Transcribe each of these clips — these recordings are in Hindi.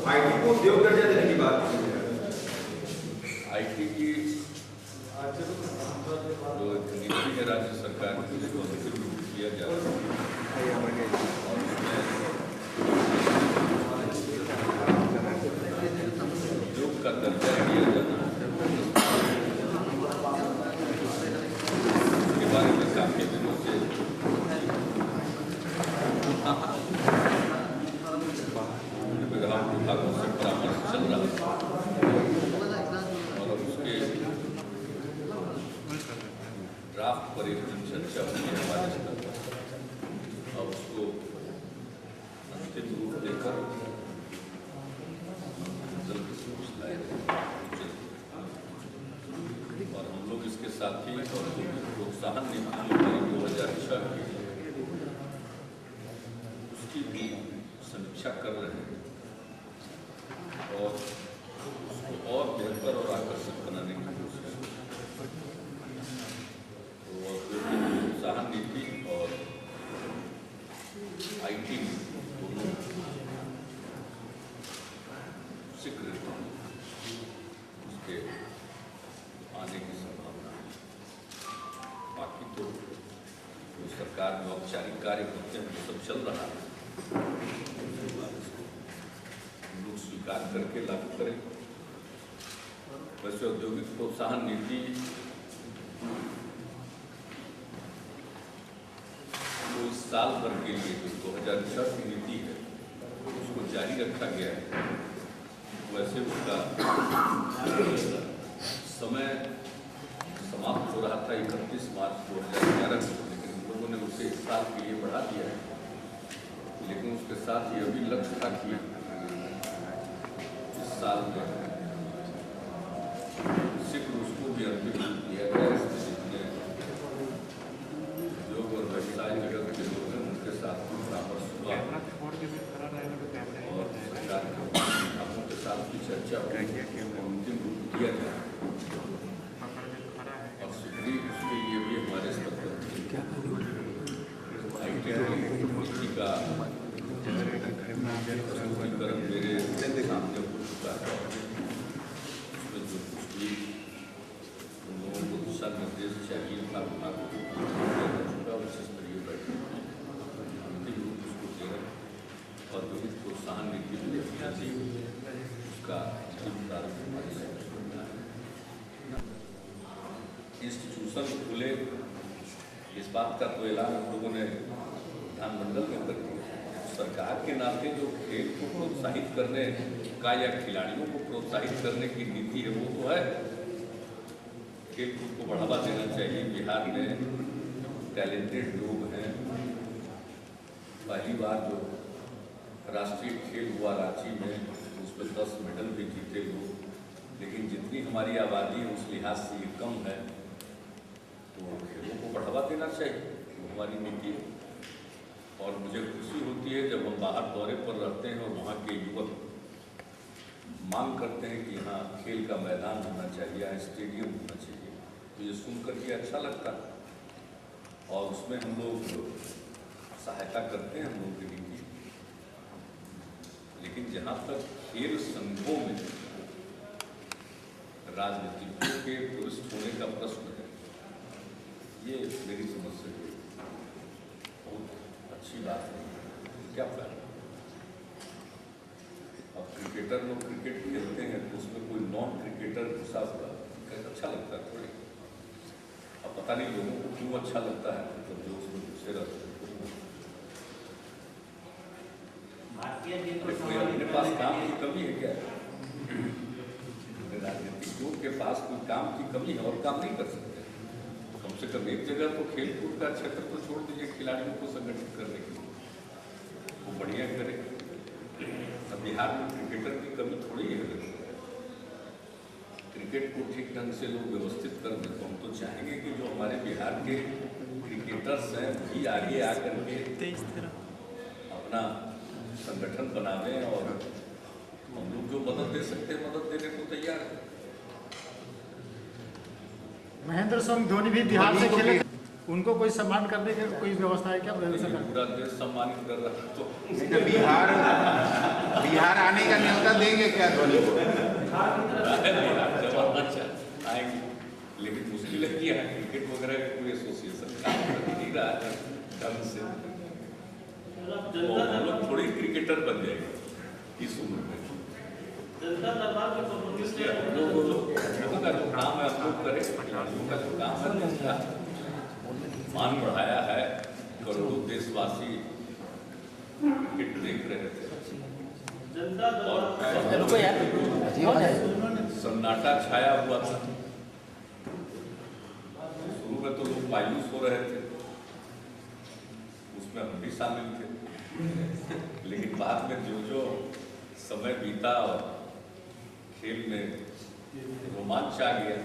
आईटी को उद्योग दर्जा देने की बात की है। आईटी की जो नीति है राज्य सरकार की, उसको अंतिम रूप दिया जा रहा है और उसमें उद्योग का दर्जा दिया जाना के बारे में काफी दिनों से विभागों से परामर्श चल रहा है और उसके ड्राफ्ट पर एक चर्चा हुई है हमारे स्तर पर। अब उसको अंतिम रूप देकर जल्द से कुछ लाए और हम लोग इसके साथ ही प्रोत्साहन नीति 2006 की उसकी भी समीक्षा कर रहे हैं और उसको और बेहतर और आकर्षक बनाने की कोशिश है। तो प्रोत्साहन नीति और आईटी दोनों शीघ्र उसके आने की संभावना है। बाकी तो जो सरकार में औपचारिक कार्य करते हैं वो सब चल रहा है, लोग स्वीकार करके लागू करें। वैसे औद्योगिक प्रोत्साहन नीति तो इस साल भर के लिए जो 2006 की नीति है उसको जारी रखा गया है। वैसे उसका समय समाप्त हो रहा था 31 मार्च 2011 को, लेकिन हम लोगों ने उसे इस साल के लिए बढ़ा दिया है। लेकिन उसके साथ ये भी लक्ष्य था कि इस साल में शीघ्र उसको भी अंतिम रूप दिया गया। जितने उद्योग और व्यवसाय जगत के लोग हैं उनके साथ परामर्श हुआ और सरकार के विभागों के साथ भी चर्चा हुई, अंतिम रूप दिया गया और शीघ्र उसके लिए भी हमारे स्तर पर आईटी का प्रस्तुतिकरण मेरे सामने हो चुका है। उसमें जो कुछ भी उन लोगों को दिशा निर्देश चाहिए था विभागों को उच्च स्तरीय बैठक अंतिम रूप उसको दे रहे औद्योगिक प्रोत्साहन नीति उसका अंतिम प्रारूप हमारे सामने है। इंस्टीट्यूशन खुले इस बात का तो ऐलान हम लोगों ने विधानमंडल में कर दिया। सरकार के नाते जो खेल को प्रोत्साहित करने का या खिलाड़ियों को प्रोत्साहित करने की नीति है वो तो है, खेल कूद को बढ़ावा देना चाहिए। बिहार में टैलेंटेड लोग हैं, पहली बार जो राष्ट्रीय खेल हुआ रांची में उसमें 10 मेडल भी जीते लोग, लेकिन जितनी हमारी आबादी है उस लिहाज से ये कम है, तो खेलों को बढ़ावा देना चाहिए, वो हमारी नीति है। और मुझे खुशी होती है जब हम बाहर दौरे पर रहते हैं और वहाँ के युवक मांग करते हैं कि यहाँ खेल का मैदान होना चाहिए, यहाँ स्टेडियम होना चाहिए, तो ये सुनकर के अच्छा लगता है और उसमें हम लोग सहायता करते हैं हम लोग की नीति। लेकिन जहाँ तक खेल संघों में राजनीतिकों के प्रविष्ट होने का प्रश्न है, ये मेरी समझ से बहुत अच्छी बात नहीं है। क्या फायदा? अब क्रिकेटर लोग क्रिकेट खेलते हैं तो उसमें कोई नॉन क्रिकेटर घुसा हुआ अच्छा लगता है थोड़ी। अब पता नहीं लोगों को क्यों अच्छा लगता है, मतलब जो उसमें घुसे रहते हैं अपने पास काम की कमी है क्या? राजनीतिकों के पास कोई काम की कमी है और काम नहीं कर सकते। कम से कम एक जगह तो खेल कूद का क्षेत्र तो छोड़ दीजिए, खिलाड़ियों को संगठित करने के लिए वो बढ़िया करे। अब बिहार में क्रिकेटर की कमी थोड़ी है, क्रिकेट को ठीक ढंग से लोग व्यवस्थित कर दें तो हम तो चाहेंगे कि जो हमारे बिहार के क्रिकेटर्स हैं भी आगे आकर के अपना संगठन बनावे और हम लोग जो मदद दे सकते हैं मदद देने को तैयार है। महेंद्र सिंह धोनी भी बिहार से खेले। उनको कोई सम्मान करने की कोई व्यवस्था है क्या? पूरा देश सम्मानित कर रहा है तो बिहार आने का न्योता देंगे क्या धोनी को? जब आना आएंगे, लेकिन मुश्किल है कि यहाँ क्रिकेट वगैरह का कोई एसोसिएशन काम कर नहीं रहा है ढंग से। हम लोग थोड़ी क्रिकेटर बन जाएंगे इस उम्र में। इसलिए हम लोगों का जो काम है हम लोग करें, लोगों का जो काम है उसका मान बढ़ाया है। करोड़ों देशवासी क्रिकेट देख रहे थे और सन्नाटा छाया हुआ था। शुरू में तो लोग मायूस हो रहे थे, उसमें हम भी शामिल थे, लेकिन बाद में जो जो समय बीता और खेल में रोमांच आ गया,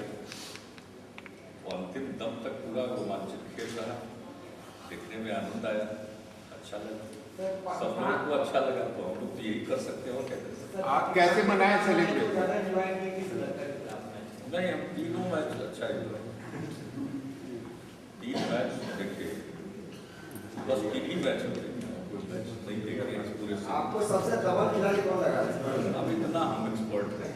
अंतिम दम तक पूरा रोमांचित खेल रहा, देखने में आनंद आया, अच्छा लगा, सब लोगों को अच्छा लगा। तो हम लोग यही कर सकते हैं और क्या कर सकते हैं। आप कैसे मनाए सेलिब्रेट? नहीं, हम तीनों मैच अच्छा ही हुआ, 3 मैच देखे, बस 3 ही मैच होते नहीं देखे पूरे। आपको सबसे कमाल खिलाड़ी कौन लगा? अब इतना हम एक्सपर्ट हैं।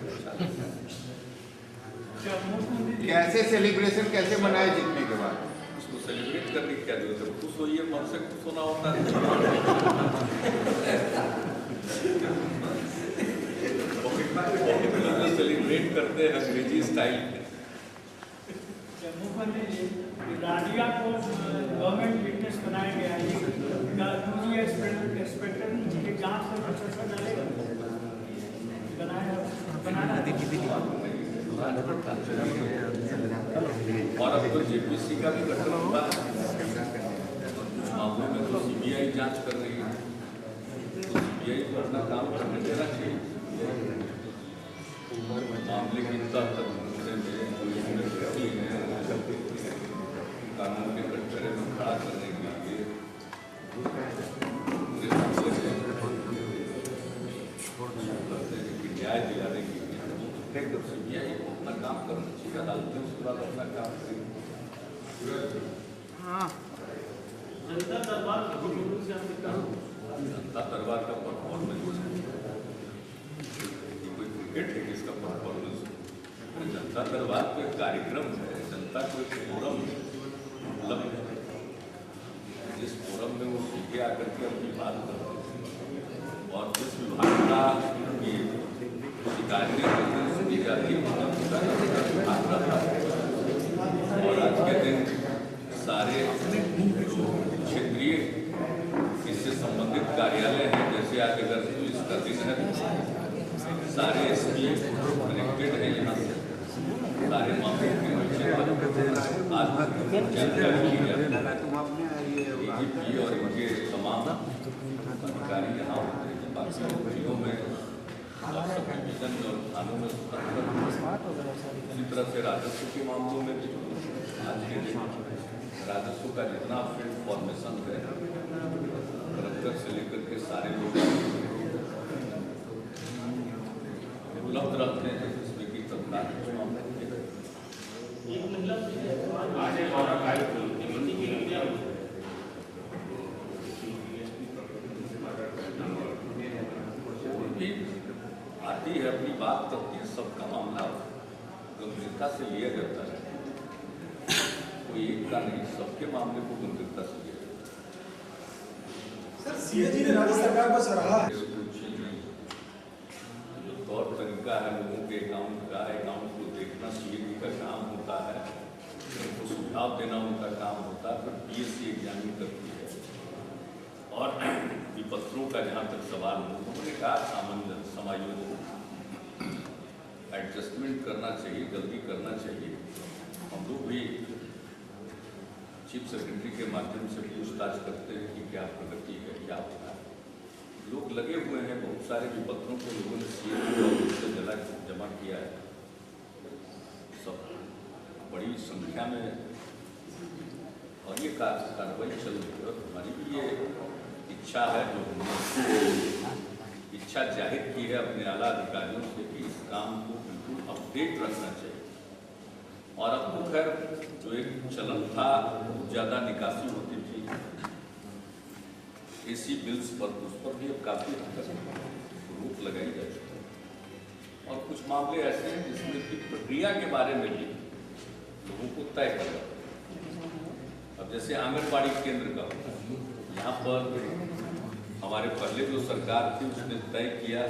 कैसे सेलिब्रेशन कैसे मनाए जीतने के बाद? उसको सेलिब्रेट करने की क्या जरूरत है? खुश होइए, मन से खुश होना होता है। सेलिब्रेट करते हैं अंग्रेजी स्टाइल में। मुख्यमंत्री जी, राडिया को गवर्नमेंट विटनेस बनाया गया है, इंस्पेक्टर की जांच से प्रोसेस डालेगा और अब तो जेपीसी का भी गठन हुआ है, कुछ मामलों में तो सीबीआई जांच कर रही है, तो सीबीआई को अपना काम करने देना चाहिए। मामले की तह तक पहुँचने में कानून के कटघरे में खड़ा करने के लिए न्याय दिलाने के लिए सीबीआई को अपना काम करना चाहिए, अदालतें उसके बाद अपना काम करेंगे। जनता दरबार का परफॉर्मेंस कोई क्रिकेट है जिसका परफॉर्मेंस, जनता दरबार को एक कार्यक्रम है, जनता को एक फोरम उपलब्ध है, जिस फोरम में वो सीधे आकर के अपनी बात करते हैं और जिस विभाग का शिकायतें सुनी जाती है और आज के दिन सारे क्षेत्रीय इससे संबंधित कार्यालय हैं, जैसे आज अगर पुलिस का दिन है, सारे एसपी कनेक्टेड है यहाँ से, सारे मामलों के आज जानकारी ली जाती है। एजीपी और इनके तमाम अधिकारी यहाँ होते हैं, बाकी जिलों में सब डिवीजन और थानों में इसी तरह से राजस्व के मामलों में भी आज के दिन राजस्व का जितना फील्ड फॉर्मेशन है, कलेक्टर से लेकर के सारे लोग उपलब्ध रहते हैं, जिसमें कि तत्काल आती है, अपनी बात करती है, सबका मामला गंभीरता से लिया जाता है, कोई एक का नहीं, सबके मामले को गंभीरता से लिया जाता है। सर, सीएजी ने राज्य सरकार को सराहा है। जो तौर तरीका है लोगों के अकाउंट को देखना सीएजी का काम होता है, उनको सुझाव देना उनका काम होता है, फिर पीएससी एग्जामिन करती है। और विपत्रों का जहाँ तक सवाल हो, उन्होंने कहा सामंजस्य समायोजन एडजस्टमेंट करना चाहिए, जल्दी करना चाहिए। हम लोग भी चीफ सेक्रेटरी के माध्यम से पूछताछ करते हैं कि क्या प्रगति है, क्या होता है। लोग लगे हुए हैं, बहुत सारे विपत्रों को लोगों ने सीएजी जमा किया है, सब बड़ी संख्या में, और ये कार्रवाई चल रही है। और हमारी भी ये इच्छा है, जो हमने इच्छा जाहिर की है अपने आला अधिकारियों से कि इस काम को बिल्कुल अपडेट रखना चाहिए। और अब तो खैर जो एक चलन था ज़्यादा निकासी होती थी एसी बिल्स पर, उस पर भी अब काफ़ी रोक लगाई जा चुकी है। और कुछ मामले ऐसे हैं जिसमें कि प्रक्रिया के बारे में भी लोगों को तय करना पड़ता। अब जैसे आंगनबाड़ी केंद्र का होता है, यहाँ पर हमारे पहले जो सरकार थी उसने तय किया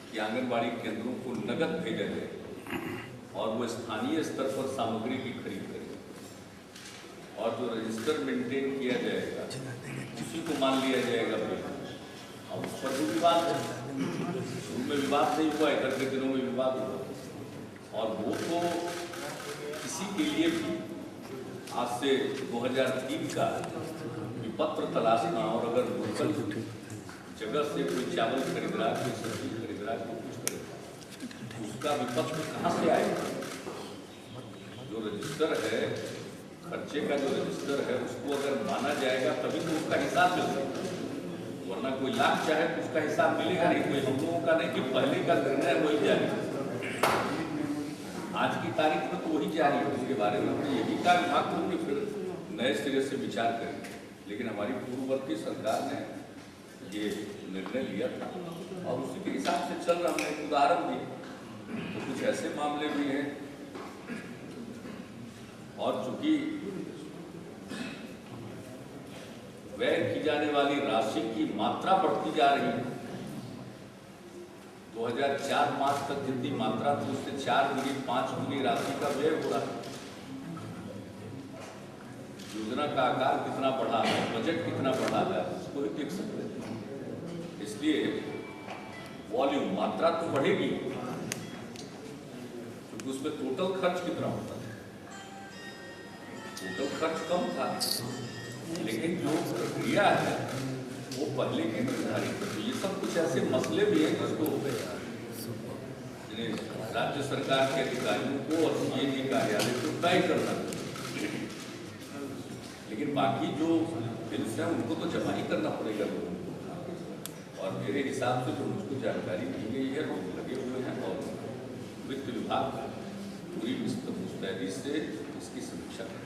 कि आंगनबाड़ी केंद्रों को नगद भेजा जाए और वो स्थानीय स्तर पर सामग्री की खरीद करें, और जो रजिस्टर मेंटेन किया जाएगा उसी को मान लिया जाएगा बिल। और उस पर भी विवाद है, उनमें विवाद नहीं हुआ, इधर के दिनों में विवाद हुआ। और वो तो किसी के लिए भी आज से 2003 का विपत्र तलाशना, और अगर लोकल जगह से कोई चावल खरीद रहा है, कोई सब्जी खरीद रहा है, कोई कुछ खरीद रहा है, उसका विपत्र कहाँ से आएगा? जो रजिस्टर है, खर्चे का जो रजिस्टर है, उसको अगर माना जाएगा तभी तो उसका हिसाब मिल सकता है, वरना कोई लाख चाहे तो उसका हिसाब मिलेगा नहीं। कोई हम लोगों का नहीं कि पहले का निर्णय वही जारी है, आज की तारीख में तो वही जारी है। उसके बारे में हमने यही कहा विभाग को कि फिर नए सिरे से विचार करें, लेकिन हमारी पूर्ववर्ती सरकार ने ये निर्णय लिया था और उसी के हिसाब से चल रहा। हमने एक उदाहरण दी, तो कुछ ऐसे मामले भी हैं। और चूंकि व्यय की जाने वाली राशि की मात्रा बढ़ती जा रही है, 2004 मार्च तक जितनी मात्रा थी उससे 4 गुनी 5 गुनी राशि का व्यय हो रहा है। योजना का आकार कितना बढ़ा है, बजट कितना बढ़ा है, उसको ही देख सकते हैं। इसलिए वॉल्यूम, मात्रा तो बढ़ेगी क्योंकि उसमें टोटल खर्च कितना होता है, टोटल खर्च कम था, लेकिन जो प्रक्रिया है वो पहले की निर्धारित है। ये सब कुछ ऐसे मसले भी हैं जिसको राज्य सरकार के अधिकारियों को और सीएजी कार्यालय को तय करना है, लेकिन बाकी जो बिल्स हैं उनको तो जमा ही करना पड़ेगा लोगों को। और मेरे हिसाब से जो मुझको जानकारी दी गई है, लोग लगे हुए हैं और वित्त विभाग पूरी मुस्तैदी से इसकी समीक्षा करें।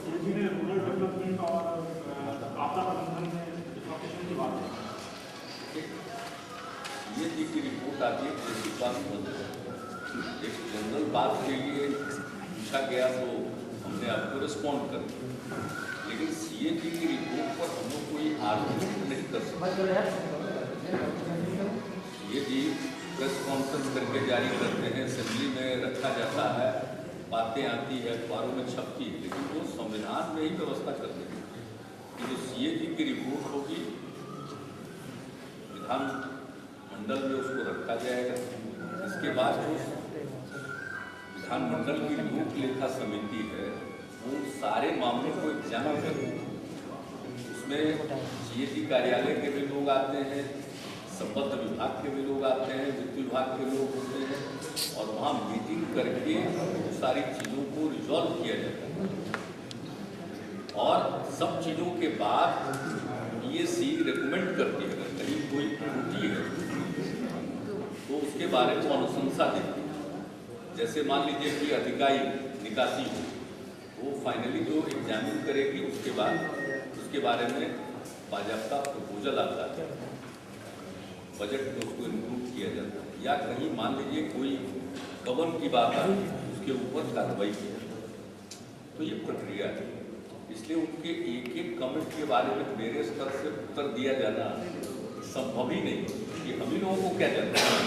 रूरल डेवलपमेंट और आपदा प्रबंधन में डिफॉल्टेशन की बात है, ये की रिपोर्ट आती है प्रिंसिपल मंत्री, एक जनरल बात के लिए पूछा गया तो हमने आपको रिस्पॉन्ड कर दिया, लेकिन सीएजी की रिपोर्ट पर हम लोग कोई आरोप नहीं कर सकते। सीएजी प्रेस कॉन्फ्रेंस करके जारी करते हैं, असेंबली में रखा जाता है, बातें आती है, अखबारों में छपती है, लेकिन वो संविधान में ही व्यवस्था कर देंगे कि जो सीएजी की रिपोर्ट होगी विधानमंडल में उसको रखा जाएगा। इसके बाद जो विधानमंडल की लोक लेखा समिति है वो सारे मामलों को एग्जामिन करेगी। उसमें सीएजी कार्यालय के भी लोग आते हैं, संबद्ध विभाग के भी लोग आते हैं, वित्त विभाग के लोग होते हैं, और वहाँ मीटिंग करके सारी चीज़ों को रिजॉल्व किया जाता है। और सब चीज़ों के बाद पीएसी रिकमेंड करती है, अगर कहीं कोई त्रुटि है तो उसके बारे में अनुशंसा देती है। जैसे मान लीजिए कि अधिकारी निकासी हो, वो फाइनली जो एग्जामिन करेगी उसके बाद उसके बारे में बाजाबता प्रपोजल आता है, बजट में उसको इंक्लूड किया जाता है। या कहीं मान लीजिए कोई गबन की बात आ रही है, उसके ऊपर कार्रवाई किया जाता है। तो ये प्रक्रिया है, इसलिए उनके एक एक कमेंट के बारे में मेरे स्तर से उत्तर दिया जाना संभव ही नहीं। कि हम ही लोगों को क्या जानते हैं,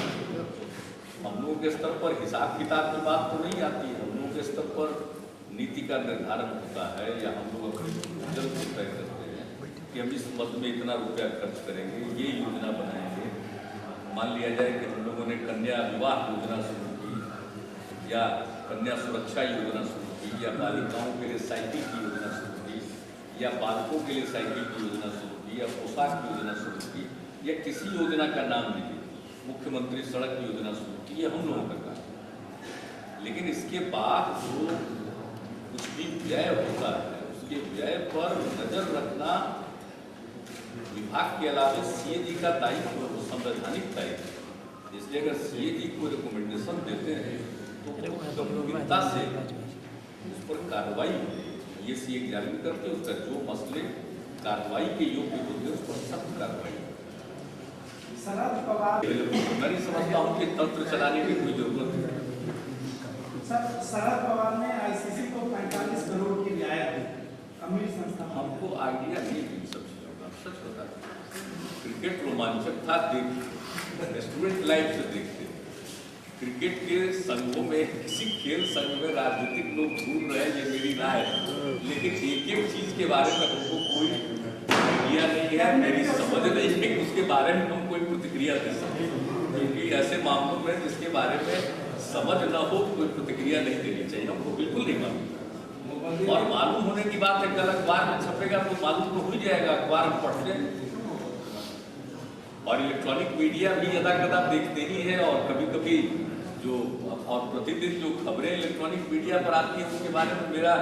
हम लोगों के स्तर पर हिसाब किताब की बात तो नहीं आती है। हम लोगों के स्तर पर नीति का निर्धारण होता है, या हम लोग अपनी जल्द तय करते हैं कि हम इस मद में इतना रुपया खर्च करेंगे, ये योजना बनाएंगे। मान लिया जाए कि हम लोगों ने कन्या विवाह योजना शुरू की, या कन्या सुरक्षा योजना शुरू की, या बालिकाओं के लिए साइकिल की योजना शुरू की, या बालकों के लिए साइकिल की योजना शुरू की, या पोशाक की योजना शुरू की, या किसी योजना का नाम लीजिए, मुख्यमंत्री सड़क योजना शुरू की, ये हम लोगों का काम है। लेकिन इसके बाद जो कुछ भी व्यय होता है, उसके व्यय पर नजर रखना विभाग के अलावा सीएजी का दायित्व, संवैधानिक दायित्व। इसलिए अगर सीएजी को रिकमेंडेशन देते हैं तो गंभीरता से उस पर कार्रवाई ये सी एग्जामिन करके उसका जो मसले कार्रवाई के योग्य होते उस पर सख्त कार्रवाई। शरद पवार मैं नहीं समझता हूँ कि तंत्र चलाने की कोई जरूरत है। सर, शरद पवार ने आईसीसी को 45 करोड़ की रियायत दी अमीर संस्था। हमको आइडिया नहीं थी सब चीजों का, सच बता। क्रिकेट रोमांचक था, देख स्टूडेंट लाइफ से देखते। क्रिकेट के संघों में किसी खेल संघ में राजनीतिक लोग दूर रहे, ये मेरी राय है। लेकिन एक एक चीज के बारे में हमको कोई आइडिया नहीं है, मेरी समझ नहीं है कि उसके बारे में हम कोई प्रतिक्रिया दे सकें, क्योंकि ऐसे मामलों में जिसके बारे में समझ न हो कोई प्रतिक्रिया नहीं देनी चाहिए। हमको बिल्कुल नहीं मालूम, और मालूम होने की बात है, कल अखबार में छपेगा तो मालूम तो हो जाएगा, अखबार में पढ़ते हैं। और इलेक्ट्रॉनिक मीडिया भी यदा कदा देखते ही है, और कभी कभी जो और प्रतिदिन जो खबरें इलेक्ट्रॉनिक मीडिया पर आती हैं उसके बारे में मेरा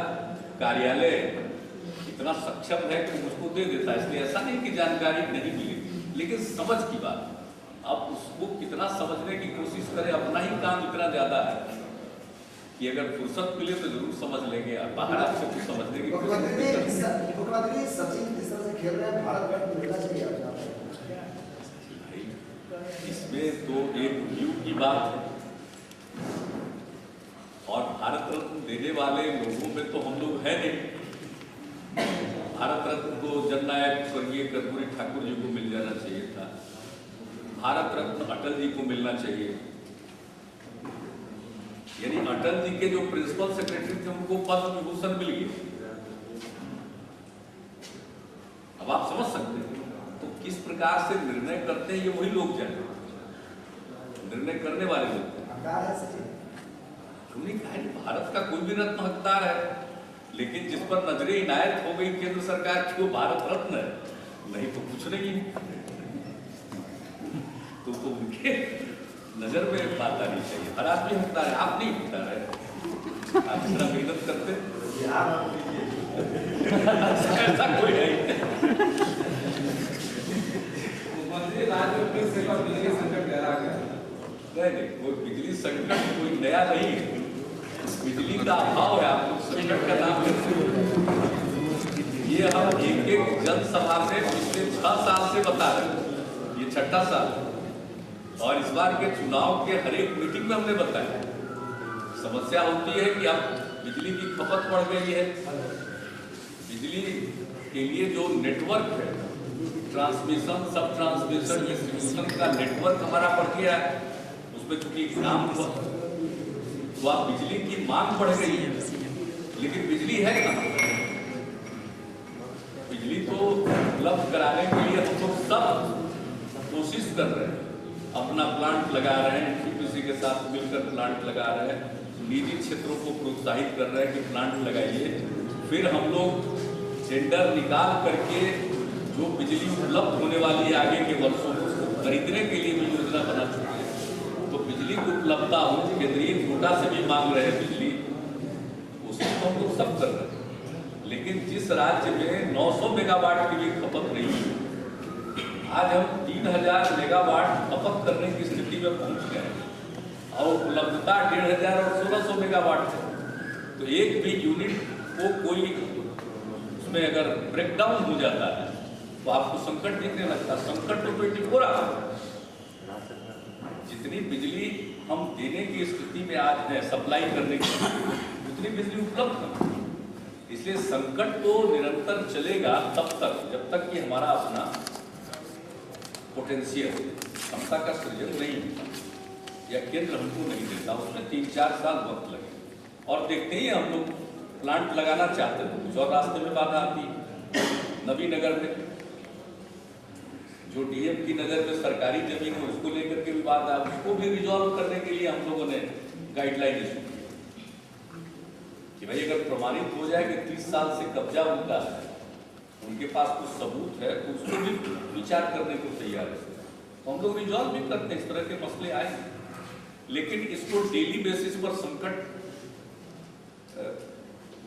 कार्यालय इतना सक्षम है कि मुझको दे देता है। इसलिए ऐसा नहीं कि जानकारी नहीं मिली, लेकिन समझ की बात, अब उसको कितना समझने की कोशिश करें। अपना ही काम इतना ज्यादा है कि अगर फुर्सत मिले तो जरूर समझ लेंगे, और बाहर आपसे कुछ समझने की मुख्यमंत्री सचिन जिस तरह से खेल रहे हैं, भारत रत्न मिलना चाहिए। इसमें तो एक व्यू की बात है, और भारत रत्न देने वाले लोगों में तो हम लोग हैं नहीं। भारत रत्न तो जननायक स्वर्गीय कर्पूरी ठाकुर जी को मिल जाना चाहिए था, भारत रत्न अटल जी को मिलना चाहिए। यानी अटल जी के जो प्रिंसिपल सेक्रेटरी थे उनको पद्म विभूषण मिल गए। अब आप समझ सकते हैं तो किस प्रकार से निर्णय करते हैं, ये वही लोग जाने, निर्णय करने वाले लोग। उन्होंने कहा भारत का कोई भी रत्न हकदार है, लेकिन जिस पर नजरें इनायत हो गई केंद्र सरकार की वो भारत रत्न है, नहीं तो कुछ नहीं है। तो उनके नजर में बात आनी चाहिए, हर आदमी हकदार है, आप नहीं हकदार है, आप इतना मेहनत करते ऐसा कोई नहीं। नहीं, वो बिजली संकट कोई नया नहीं है, बिजली का अभाव है, आप लोग संकट का नाम लेते हैं। ये हम एक एक जनसभा में पिछले 6 साल से बता रहे हैं, ये 6ठा साल, और इस बार के चुनाव के हर एक मीटिंग में हमने बताया। समस्या होती है कि अब बिजली की खपत बढ़ गई है, बिजली के लिए जो नेटवर्क है, ट्रांसमिशन, सब ट्रांसमिशन, डिस्ट्रीब्यूशन का नेटवर्क हमारा बढ़ गया है, उसमें चूंकि काम तो आप बिजली की मांग बढ़ गई है, लेकिन बिजली है कहाँ? बिजली तो उपलब्ध कराने के लिए हम लोग सब कोशिश कर रहे हैं, अपना प्लांट लगा रहे हैं, किसी के साथ मिलकर प्लांट लगा रहे हैं, निजी क्षेत्रों को प्रोत्साहित कर रहे हैं कि प्लांट लगाइए। फिर हम लोग टेंडर निकाल करके जो बिजली उपलब्ध होने वाली है आगे के वर्षों में उसको खरीदने के लिए भी योजना बना चुके हैं। तो बिजली की उपलब्धता हो, केंद्रीय कोटा से भी मांग रहे हैं बिजली, उसी को हम लोग सब कर रहे हैं। लेकिन जिस राज्य में 900 मेगावाट की भी खपत नहीं है, आज हम 3000 मेगावाट खपत करने की स्थिति में पहुंच गए हैं, और उपलब्धता 1500 और 1600 मेगावाट है। तो एक भी यूनिट को कोई उसमें अगर ब्रेकडाउन हो जाता है तो आपको संकट दिखने लगता है। संकट तो 24 आवर, जितनी बिजली हम देने की स्थिति में आज है, सप्लाई करने की, उतनी बिजली उपलब्ध है। इसलिए संकट तो निरंतर चलेगा तब तक जब तक कि हमारा अपना पोटेंशियल, क्षमता का सृजन नहीं या केंद्र हमको नहीं देता, उसमें 3-4 साल वक्त लगे। और देखते ही हम लोग प्लांट लगाना चाहते हैं, कुछ और रास्ते में बाधा आती है। नबीनगर में जो डीएम की नजर में सरकारी जमीन है उसको लेकर के विवाद है, उसको भी रिजॉल्व करने के लिए हम लोगों ने गाइडलाइन इशू की कि भाई अगर प्रमाणित हो जाए कि 30 साल से कब्जा उनका है, उनके पास कुछ सबूत है, तो उसको भी विचार करने को तैयार है। तो हम लोग रिजॉल्व भी करते हैं, इस तरह के मसले आए। लेकिन इसको डेली बेसिस पर संकट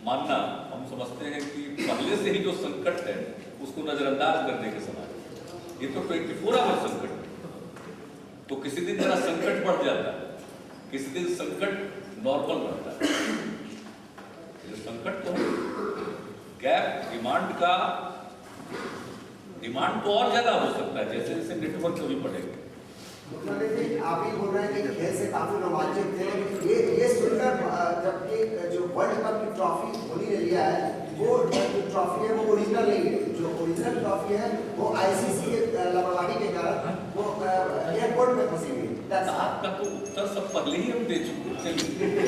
मानना, हम समझते हैं कि पहले से ही जो संकट है उसको नजरअंदाज करने के समान, ये तो 24 आवर संकट है। तो किसी दिन जरा संकट बढ़ जाता है, किसी दिन संकट नॉर्मल रहता है। ये संकट तो है, गैप डिमांड तो और ज्यादा हो सकता है जैसे जैसे नेटवर्क कभी बढ़ेगा। मुख्यमंत्री जी, आप ही बोल रहे हैं कि खेल से काफी रोमांचक थे, लेकिन ये सुनकर जबकि जो वर्ल्ड कप की ट्रॉफी धोनी ने लिया है, वो जो ट्रॉफी है वो ओरिजिनल नहीं है। जो ओरिजिनल ट्रॉफी है वो आईसीसी के लापरवाही के कारण वो एयरपोर्ट में फंसी हुई है। आपका तो उत्तर सब पहले ही हम दे चुके। चलिए